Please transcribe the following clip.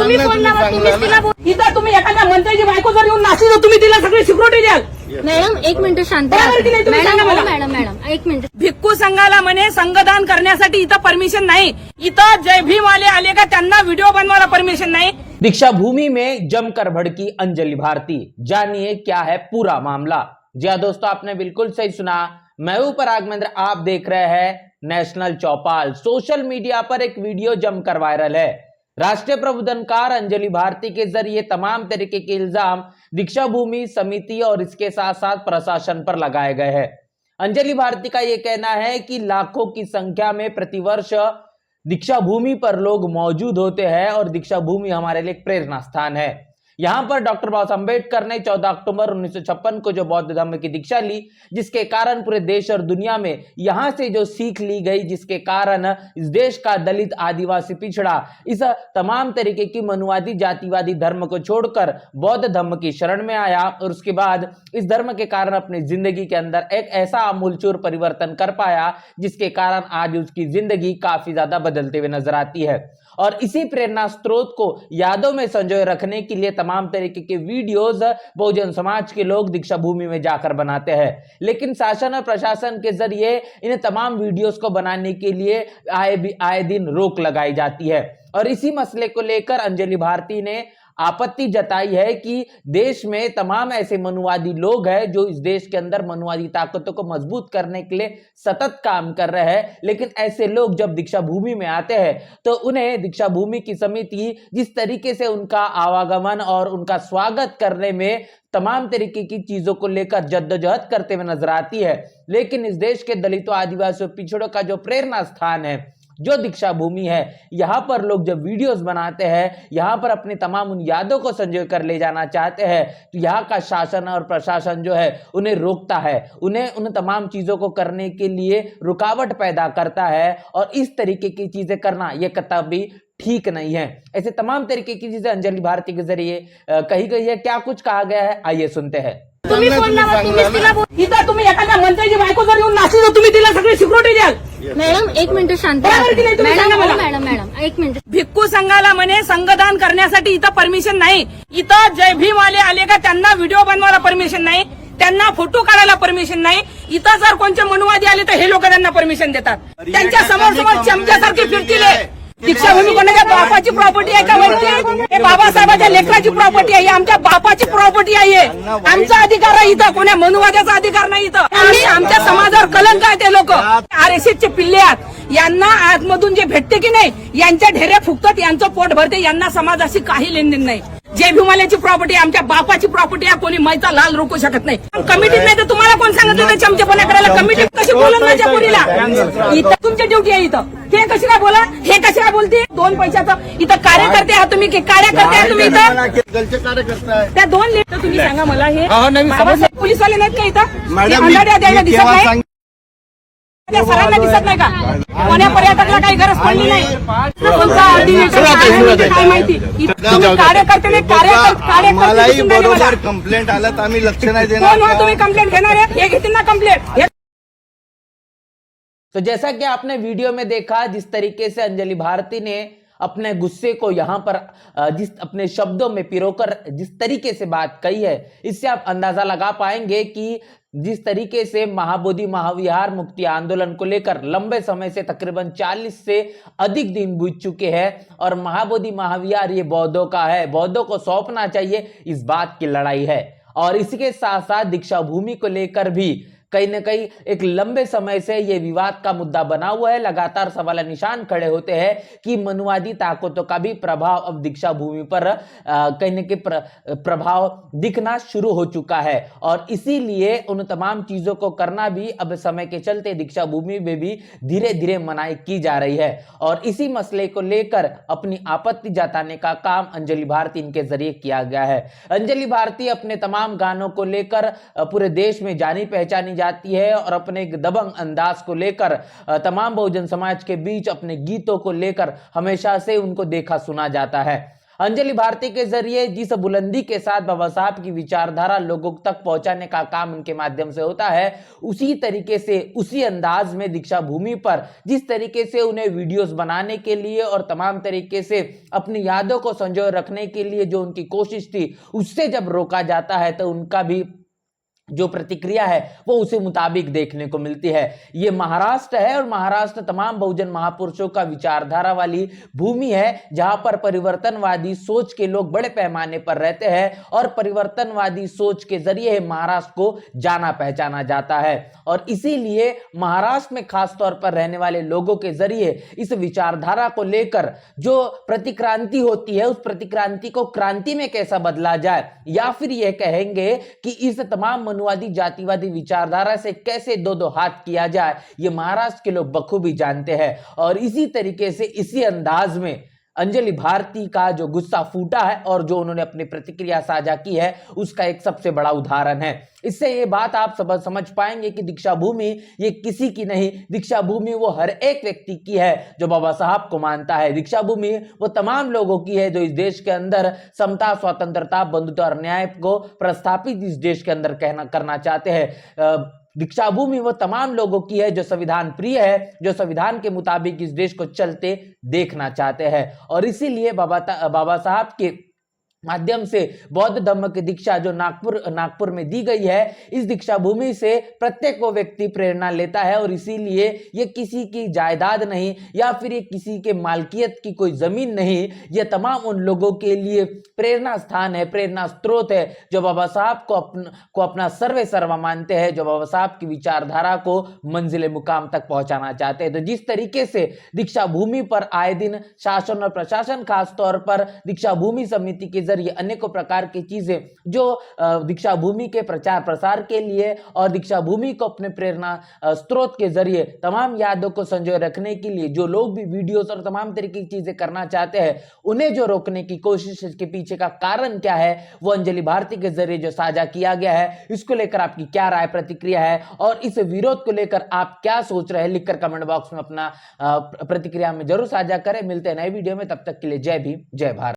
तुम्ही सांग फोन ना, लावा, तुम्ही तुम्हीच तिला सांगा बोल- इथं तुम्ही एखाद्या मंत्र्याची बायको जर येऊन नाशिक तर तुम्ही तिला सगळी सिक्युरिटी द्याल. मॅडम एक मिनिट शांत बरोबर की नाही? तुम्ही मॅडम सांगा हो, मला. मॅडम मॅडम एक मिनिट. भिक्खू संघाला म्हणे संघदान करण्यासाठी इथं परमिशन नाही. इथं जय भीम वाले आले का त्यांना व्हिडिओ बनवायला परमिशन नाही. दीक्षा भूमि में जमकर भड़की अंजलि भारती, जानिए क्या है पूरा मामला। जी हाँ दोस्तों, आपने बिल्कुल सही सुना। मैं हूं पराग महेंद्र, आप देख रहे हैं नेशनल चौपाल। सोशल मीडिया पर एक वीडियो जमकर वायरल है। राष्ट्रीय प्रबोधनकार अंजलि भारती के जरिए तमाम तरीके के इल्जाम दीक्षा भूमि समिति और इसके साथ साथ प्रशासन पर लगाए गए हैं। अंजलि भारती का यह कहना है कि लाखों की संख्या में प्रतिवर्ष दीक्षा भूमि पर लोग मौजूद होते हैं और दीक्षा भूमि हमारे लिए एक प्रेरणा स्थान है। यहां पर डॉक्टर बाबा साहब अम्बेडकर ने 14 अक्टूबर 1956 को जो बौद्ध धर्म की दीक्षा ली, जिसके कारण पूरे देश और दुनिया में यहां से जो सीख ली गई, जिसके कारण इस देश का दलित, आदिवासी, पिछड़ा, इस तमाम तरीके की मनुवादी, जातिवादी धर्म को छोड़कर बौद्ध धर्म की शरण में आया और उसके बाद इस धर्म के कारण अपनी जिंदगी के अंदर एक ऐसा आमूलचूर परिवर्तन कर पाया, जिसके कारण आज उसकी जिंदगी काफी ज्यादा बदलते हुए नजर आती है। और इसी प्रेरणा स्रोत को यादों में संजोए रखने के लिए तमाम तरीके के वीडियोस बहुजन समाज के लोग दीक्षा भूमि में जाकर बनाते हैं, लेकिन शासन और प्रशासन के जरिए इन तमाम वीडियोस को बनाने के लिए आए दिन रोक लगाई जाती है। और इसी मसले को लेकर अंजलि भारती ने आपत्ति जताई है कि देश में तमाम ऐसे मनुवादी लोग हैं जो इस देश के अंदर मनुवादी ताकतों को मजबूत करने के लिए सतत काम कर रहे हैं, लेकिन ऐसे लोग जब दीक्षा भूमि में आते हैं तो उन्हें दीक्षा भूमि की समिति जिस तरीके से उनका आवागमन और उनका स्वागत करने में तमाम तरीके की चीजों को लेकर जद्दोजहद करते हुए नजर आती है, लेकिन इस देश के दलितों, आदिवासियों, पिछड़ों का जो प्रेरणा स्थान है, जो दीक्षा भूमि है, यहां पर लोग जब वीडियोस बनाते हैं, यहां पर अपनी तमाम उन यादों को संजो कर ले जाना चाहते हैं, तो यहां का शासन और प्रशासन जो है उन्हें रोकता है, उन्हें उन तमाम चीजों को करने के लिए रुकावट पैदा करता है। और इस तरीके की चीजें करना यह कतई ठीक नहीं है। ऐसे तमाम तरीके की चीजें अंजलि भारती के जरिए कही गई है। क्या कुछ कहा गया है, आइए सुनते हैं। तुम्ही सांगा, फोन तुम्ही लावा, सांगा तुम्हीच ना. तिला बोल- इथं तुम्ही एखाद्या मंत्र्याची बायको जर येऊन नाशिक तर तुम्ही तिला सगळी सिक्युरिटी द्याल. मॅडम एक मिनिट शांत बरोबर की नाही? तुम्ही मॅडम सांगा हो, मला. मॅडम मॅडम एक मिनिट. भिक्खू संघाला म्हणे संघदान करण्यासाठी इथं परमिशन नाही. इथं जय भीम वाले आले का त्यांना व्हिडिओ बनवायला परमिशन नाही, त्यांना फोटो काढायला परमिशन नाही. इथं जर कोणते मनुवादी आले तर हे लोक त्यांना परमिशन देतात. त्यांच्या समोर समोर चमच्यासारखी फिरतील. दीक्षाभूमी कोणाच्या बापाची प्रॉपर्टी आहे का वरती? हे बाबासाहेबांच्या लेकराची प्रॉपर्टी आहे, आमच्या बापाची प्रॉपर्टी आहे. आमचा अधिकार आहे इथं, कोण्या मनुवाद्याचा अधिकार नाही इथं. आणि आमच्या समाजावर कलंक आहे ते लोक. RSSचे पिल्ले आहेत, यांना आतमधून जे भेटते की नाही, यांच्या ढेऱ्या फुकतात, यांचं पोट भरते, यांना समाजाशी काही लेनदेन नाही. जय भीमाल्याची प्रॉपर्टी आमच्या बापाची प्रॉपर्टी आहे, कोणी मैचा लाल रोखू शकत नाही. कमिटीत नाही तर तुम्हाला कोण सांगितलं होतं चमचेपणा करायला? कमिटी कशी बोलून माझ्या पोरीला? इथं तुमची ड्युटी आहे इथं. ते कशी काय बोला, हे कशी काय बोलते? दोन पैशाचं इथं कार्यकर्ते आहात तुम्ही, की कार्यकर्ते आहात तुम्ही इथं? दलचे कार्यकर्ता आहे. त्या दोन लेटर तुम्ही सांगा मला. हे हो, नाही, मी बाबासाहेब पोलीसवाले नाहीत का इथं? मॅडम, हे अंधाऱ्या द्यायला मी दिसत केव्हा नाही? सांग- त्या सरांना दिसत नाही का? कोण्या पर्यटकाला काही गरज पडली नाही. कोणता ऑर्डिनेटर काय माहिती, काय माहिती? इथं तुम्ही कार्यकर्ते नाही, कार्यकर्ते मलाही दिसून राहिले मला. बरोबर कंप्लेंट आला तर आम्ही लक्ष नाही कोण देणार हो का? तुम्ही कंप्लेंट घेणार आहे? हे घेतील ना कंप्लेंट? तो जैसा कि आपने वीडियो में देखा, जिस तरीके से अंजलि भारती ने अपने गुस्से को यहां पर जिस अपने शब्दों में पिरोकर जिस तरीके से बात कही है, इससे आप अंदाजा लगा पाएंगे कि जिस तरीके से महाबोधि महाविहार मुक्ति आंदोलन को लेकर लंबे समय से तकरीबन 40 से अधिक दिन बीत चुके हैं और महाबोधि महाविहार ये बौद्धों का है, बौद्धों को सौंपना चाहिए, इस बात की लड़ाई है। और इसके साथ साथ दीक्षा भूमि को लेकर भी कहीं ना कहीं एक लंबे समय से यह विवाद का मुद्दा बना हुआ है। लगातार सवाल निशान खड़े होते हैं कि मनुवादी ताकतों का भी प्रभाव अब दीक्षा भूमि पर कहीं ना कहीं प्रभाव दिखना शुरू हो चुका है और इसीलिए उन तमाम चीजों को करना भी अब समय के चलते दीक्षा भूमि में भी धीरे धीरे मनाही की जा रही है। और इसी मसले को लेकर अपनी आपत्ति जताने का काम अंजलि भारती इनके जरिए किया गया है। अंजलि भारती अपने तमाम गानों को लेकर पूरे देश में जानी पहचानी जाती है और अपने एक दबंग अंदाज को लेकर तमाम बहुजन समाज के बीच अपने गीतों को लेकर हमेशा से उनको देखा सुना जाता है। अंजलि भारती के जरिए जिस बुलंदी के साथ बाबा साहब की विचारधारा लोगों तक पहुंचाने का काम उनके माध्यम से होता है, उसी तरीके से उसी अंदाज में दीक्षा भूमि पर जिस तरीके से उन्हें वीडियोस बनाने के लिए और तमाम तरीके से अपनी यादों को संजोए रखने के लिए जो उनकी कोशिश थी, उससे जब रोका जाता है तो उनका भी जो प्रतिक्रिया है वो उसी मुताबिक देखने को मिलती है। ये महाराष्ट्र है और महाराष्ट्र तमाम बहुजन महापुरुषों का विचारधारा वाली भूमि है, जहां पर परिवर्तनवादी सोच के लोग बड़े पैमाने पर रहते हैं और परिवर्तनवादी सोच के जरिए महाराष्ट्र को जाना पहचाना जाता है। और इसीलिए महाराष्ट्र में खास तौर पर रहने वाले लोगों के जरिए इस विचारधारा को लेकर जो प्रतिक्रांति होती है, उस प्रतिक्रांति को क्रांति में कैसा बदला जाए, या फिर यह कहेंगे कि इस तमाम मनुवादी जातिवादी विचारधारा से कैसे दो दो हाथ किया जाए, ये महाराष्ट्र के लोग बखूबी जानते हैं। और इसी तरीके से इसी अंदाज में अंजलि भारती का जो गुस्सा फूटा है और जो उन्होंने अपनी प्रतिक्रिया साझा की है, उसका एक सबसे बड़ा उदाहरण है। इससे ये बात आप सब समझ पाएंगे कि दीक्षा भूमि ये किसी की नहीं, दीक्षा भूमि वो हर एक व्यक्ति की है जो बाबा साहब को मानता है। दीक्षा भूमि वो तमाम लोगों की है जो इस देश के अंदर समता, स्वतंत्रता, बंधुत्व और न्याय को प्रस्थापित इस देश के अंदर करना चाहते हैं। दीक्षा भूमि वो तमाम लोगों की है जो संविधान प्रिय है, जो संविधान के मुताबिक इस देश को चलते देखना चाहते हैं। और इसीलिए बाबा साहब के माध्यम से बौद्ध धर्म की दीक्षा जो नागपुर में दी गई है, इस दीक्षा भूमि से प्रत्येक वो व्यक्ति प्रेरणा लेता है। और इसीलिए ये किसी की जायदाद नहीं या फिर ये किसी के मालकियत की कोई जमीन नहीं, ये तमाम उन लोगों के लिए प्रेरणा स्थान है, प्रेरणा स्रोत है जो बाबा साहब को अपना सर्वे सर्वा मानते हैं, जो बाबा साहब की विचारधारा को मंजिल मुकाम तक पहुंचाना चाहते हैं। तो जिस तरीके से दीक्षा भूमि पर आए दिन शासन और प्रशासन खास तौर पर दीक्षा भूमि समिति के ये अनेकों प्रकार की चीजें जो दीक्षा भूमि के प्रचार प्रसार के लिए और दीक्षा भूमि को अपने प्रेरणा स्रोत के जरिए तमाम यादों को संजोए रखने के लिए जो लोग भी वीडियोस और तमाम तरीके की चीजें करना चाहते हैं, उन्हें जो रोकने की कोशिश, इसके पीछे का कारण क्या है, वो अंजलि भारती के जरिए जो साझा किया गया है, इसको लेकर आपकी क्या राय प्रतिक्रिया है और इस विरोध को लेकर आप क्या सोच रहे हैं, लिखकर कमेंट बॉक्स में अपना प्रतिक्रिया में जरूर साझा करें। मिलते हैं नए वीडियो में, तब तक के लिए जय भीम, जय भारत।